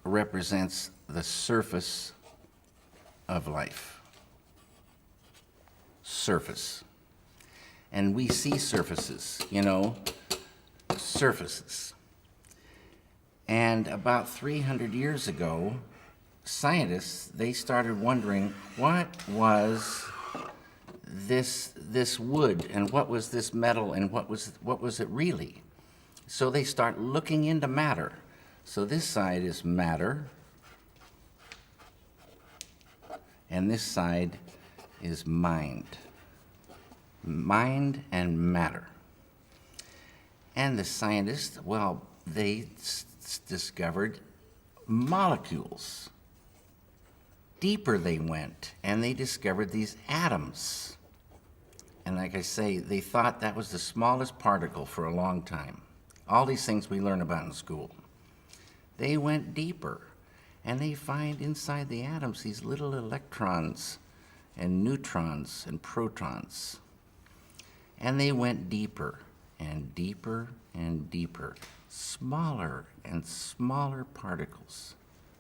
represents the surface of life. Surface. And we see surfaces, surfaces. And about 300 years ago, scientists, they started wondering, what was this wood, and what was this metal, and what was it really? So they start looking into matter. So this side is matter, and this side is mind. Mind and matter. And the scientists, well, they discovered molecules. Deeper they went, and they discovered these atoms. And like I say, they thought that was the smallest particle for a long time. All these things we learn about in school. They went deeper, and they find inside the atoms these little electrons and neutrons and protons. And they went deeper and deeper and deeper, smaller and smaller particles,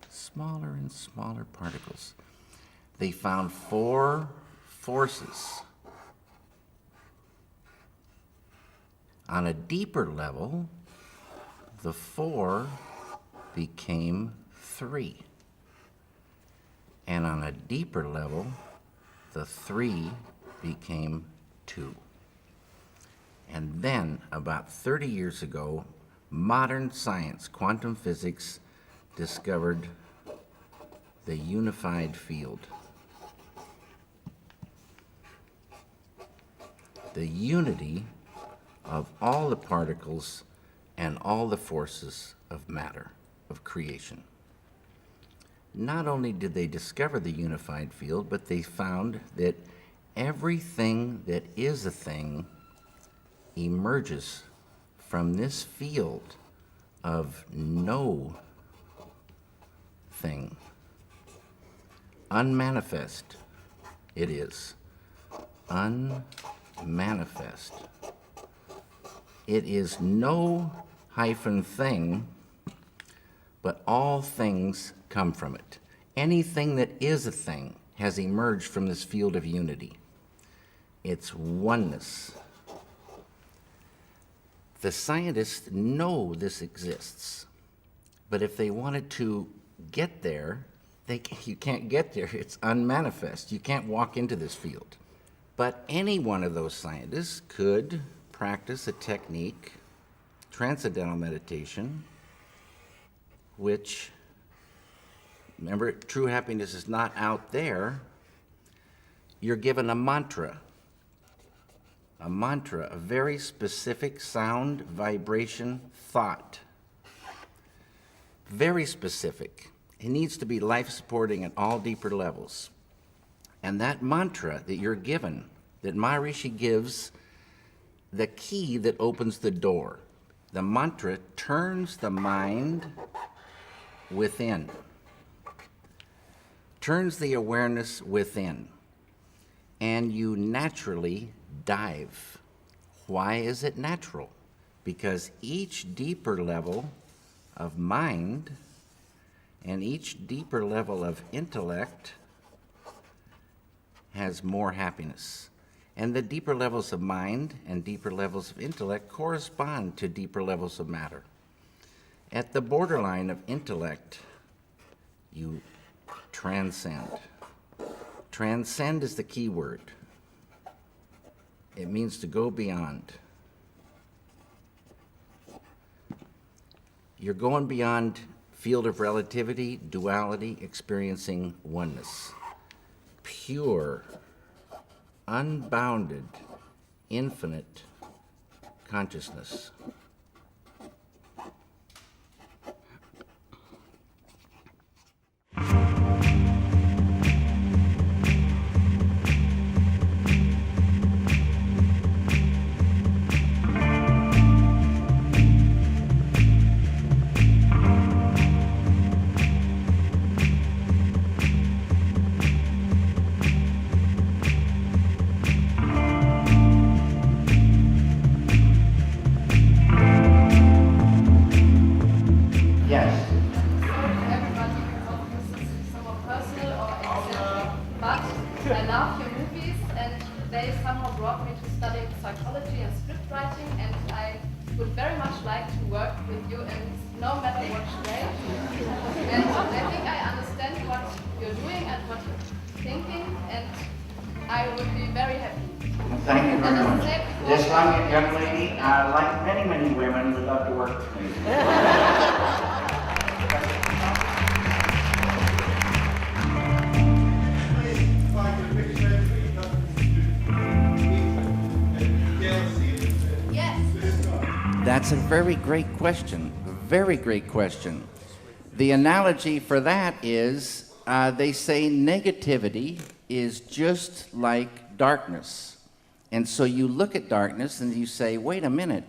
smaller and smaller particles. They found 4 forces. On a deeper level, the 4 became 3. And on a deeper level, the 3 became 2. And then, about 30 years ago, modern science, quantum physics, discovered the unified field. The unity of all the particles and all the forces of matter, of creation. Not only did they discover the unified field, but they found that everything that is a thing emerges from this field of no thing. Unmanifest it is. Unmanifest. It is no hyphen thing, but all things come from it. Anything that is a thing has emerged from this field of unity. It's oneness. The scientists know this exists, but if they wanted to get there, you can't get there. It's unmanifest. You can't walk into this field. But any one of those scientists could practice a technique, Transcendental Meditation, which, remember, true happiness is not out there. You're given a mantra, a very specific sound, vibration, thought. Very specific. It needs to be life-supporting at all deeper levels. And that mantra that you're given, that Maharishi gives, the key that opens the door. The mantra turns the mind within, turns the awareness within, and you naturally dive. Why is it natural? Because each deeper level of mind and each deeper level of intellect has more happiness. And the deeper levels of mind and deeper levels of intellect correspond to deeper levels of matter. At the borderline of intellect, you transcend. Transcend is the key word. It means to go beyond. You're going beyond field of relativity, duality, experiencing oneness. Pure, unbounded, infinite consciousness. with you, and no matter what stage. And I think I understand what you're doing and what you're thinking, and I would be very happy. Thank you very much. This young lady, like many women, would love to work with me. That's a very great question. Very great question. The analogy for that is they say negativity is just like darkness. And so you look at darkness and you say, wait a minute,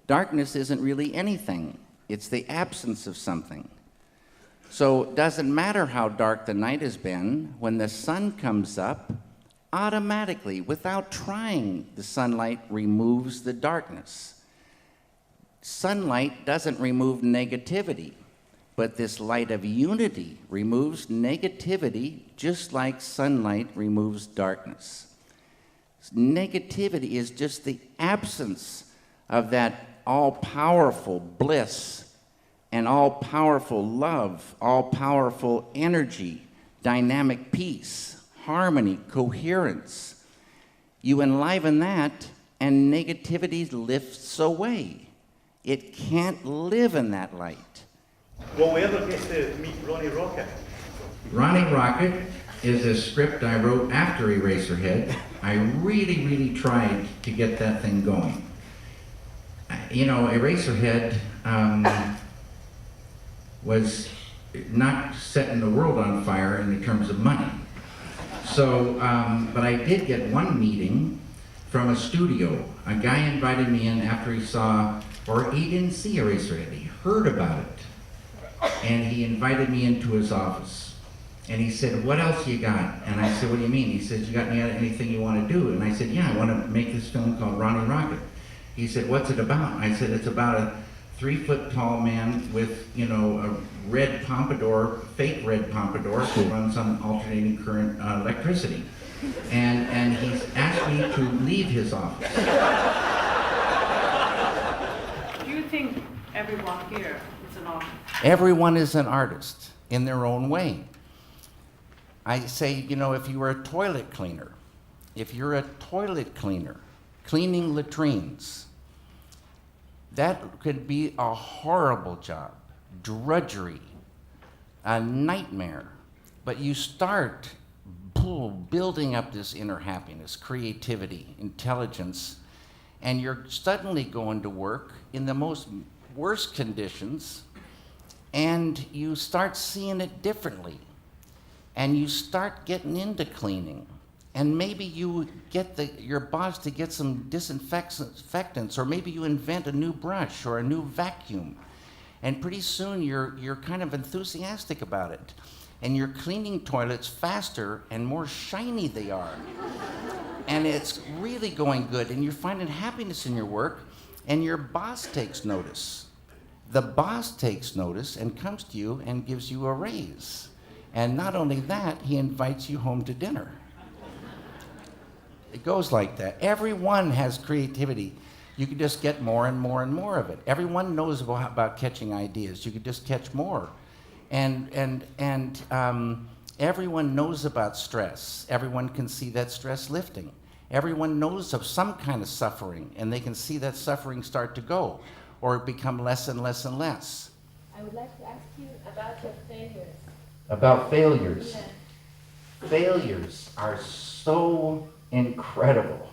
darkness isn't really anything. It's the absence of something. So it doesn't matter how dark the night has been, when the sun comes up, automatically, without trying, the sunlight removes the darkness. Sunlight doesn't remove negativity, but this light of unity removes negativity just like sunlight removes darkness. Negativity is just the absence of that all-powerful bliss and all-powerful love, all-powerful energy, dynamic peace, harmony, coherence. You enliven that, and negativity lifts away. It can't live in that light. Will we ever get to meet Ronnie Rocket? Ronnie Rocket is a script I wrote after Eraserhead. I really tried to get that thing going. You know, Eraserhead was not setting the world on fire in terms of money. So, but I did get one meeting from a studio. A guy invited me in after he saw, or he didn't see Eraserhead, he heard about it. And he invited me into his office. And he said, what else you got? And I said, what do you mean? He said, you got anything you want to do? And I said, yeah, I want to make this film called Ronnie Rocket. He said, what's it about? I said, it's about a 3-foot-tall man with, you know, a red pompadour, fake red pompadour, who runs on alternating current electricity. And he's asked me to leave his office. Do you think everyone here is an artist? Everyone is an artist in their own way. I say, you know, if you were a toilet cleaner, cleaning latrines, that could be a horrible job, drudgery, a nightmare. But you start building up this inner happiness, creativity, intelligence, and you're suddenly going to work in the most worst conditions, and you start seeing it differently. And you start getting into cleaning. And maybe you get your boss to get some disinfectants, or maybe you invent a new brush or a new vacuum. And pretty soon you're kind of enthusiastic about it. And you're cleaning toilets faster and more shiny they are. And it's really going good, and you're finding happiness in your work, and your boss takes notice. The boss takes notice and comes to you and gives you a raise. And not only that, he invites you home to dinner. It goes like that. Everyone has creativity. You can just get more and more and more of it. Everyone knows about catching ideas. You can just catch more. And everyone knows about stress. Everyone can see that stress lifting. Everyone knows of some kind of suffering, and they can see that suffering start to go, or become less and less and less. I would like to ask you about your failures. About failures. Yeah. Failures are so incredible.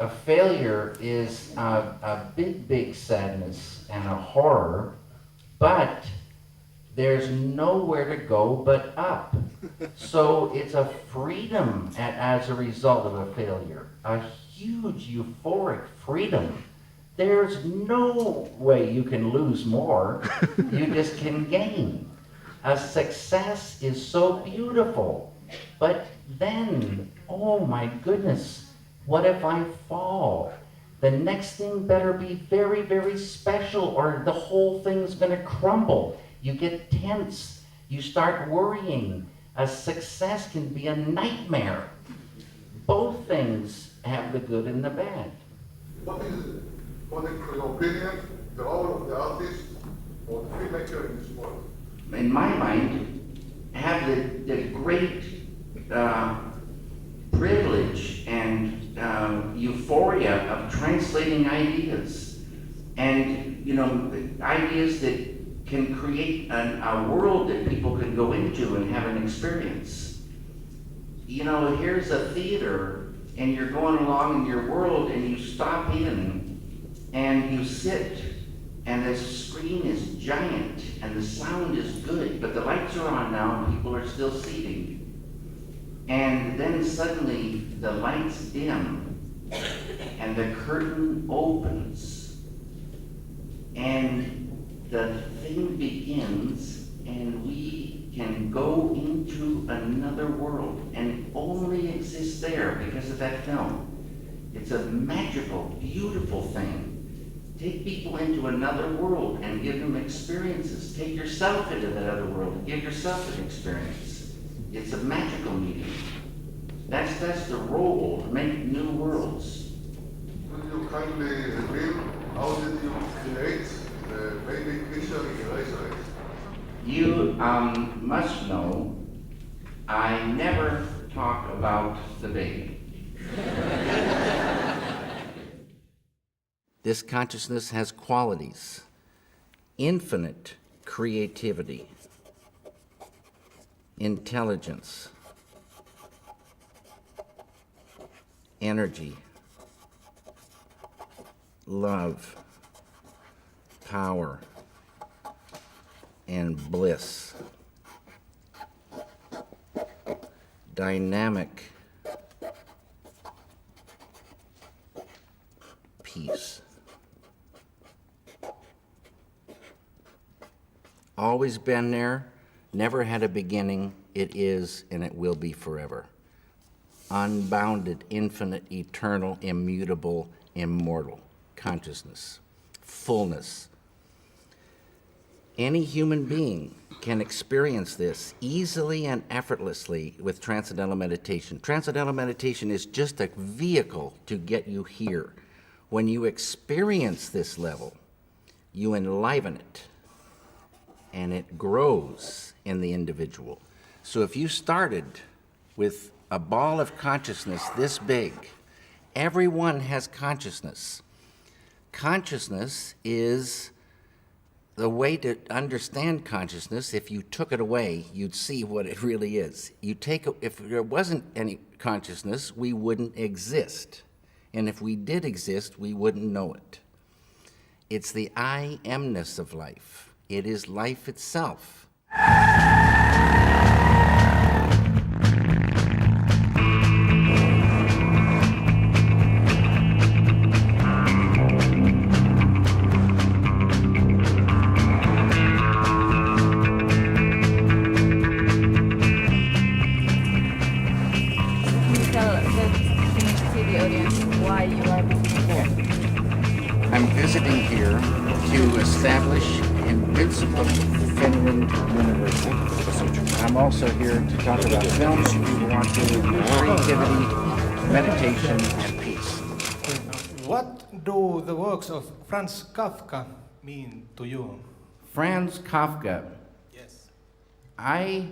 A failure is a big sadness and a horror, but there's nowhere to go but up. So it's a freedom as a result of a failure, a huge euphoric freedom. There's no way you can lose more, you just can gain. A success is so beautiful, but then, oh my goodness, what if I fall? The next thing better be very special, or the whole thing's gonna crumble. You get tense, you start worrying. A success can be a nightmare. Both things have the good and the bad. What is, according to your opinion, role of the artist or the filmmaker in this world? In my mind, have the great privilege and euphoria of translating ideas, and ideas that can create a world that people can go into and have an experience. Here's a theater, and you're going along in your world, and you stop in, and you sit, and the screen is giant, and the sound is good, but the lights are on now, and people are still seating. And then suddenly the lights dim, and the curtain opens, and the thing begins, and we can go into another world, and it only exists there because of that film. It's a magical, beautiful thing. Take people into another world and give them experiences. Take yourself into that other world and give yourself an experience. It's a magical medium. That's the role, to make new worlds. Could you kindly reveal how did you create the baby creature in Eraser X? You must know, I never talk about the baby. This consciousness has qualities: infinite creativity, intelligence, energy, love, power, and bliss. Dynamic peace. Always been there, never had a beginning, it is and it will be forever. Unbounded, infinite, eternal, immutable, immortal consciousness, fullness. Any human being can experience this easily and effortlessly with Transcendental Meditation. Transcendental Meditation is just a vehicle to get you here. When you experience this level, you enliven it, and it grows in the individual. So if you started with a ball of consciousness this big, everyone has consciousness. Consciousness is the way to understand consciousness. If you took it away, you'd see what it really is. If there wasn't any consciousness, we wouldn't exist. And if we did exist, we wouldn't know it. It's the I amness of life. It is life itself. I'm visiting here to establish Invincible Finland University. I'm also here to talk about films we want to, creativity, meditation, and peace. What do the works of Franz Kafka mean to you? Franz Kafka. Yes. I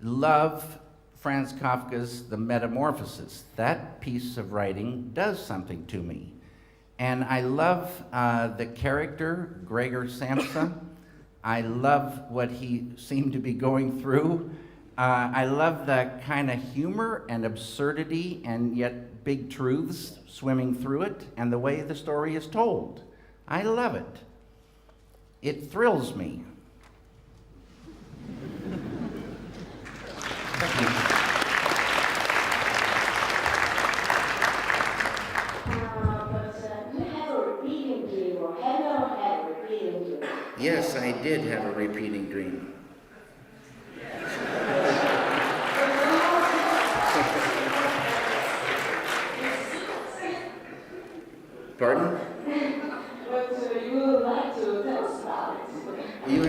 love Franz Kafka's The Metamorphosis. That piece of writing does something to me. And I love the character, Gregor Samsa. I love what he seemed to be going through. I love the kind of humor and absurdity and yet big truths swimming through it, and the way the story is told. I love it. It thrills me. Thank you. You have a repeating dream, or have you ever had a repeating dream? Yes, I did have a repeating dream.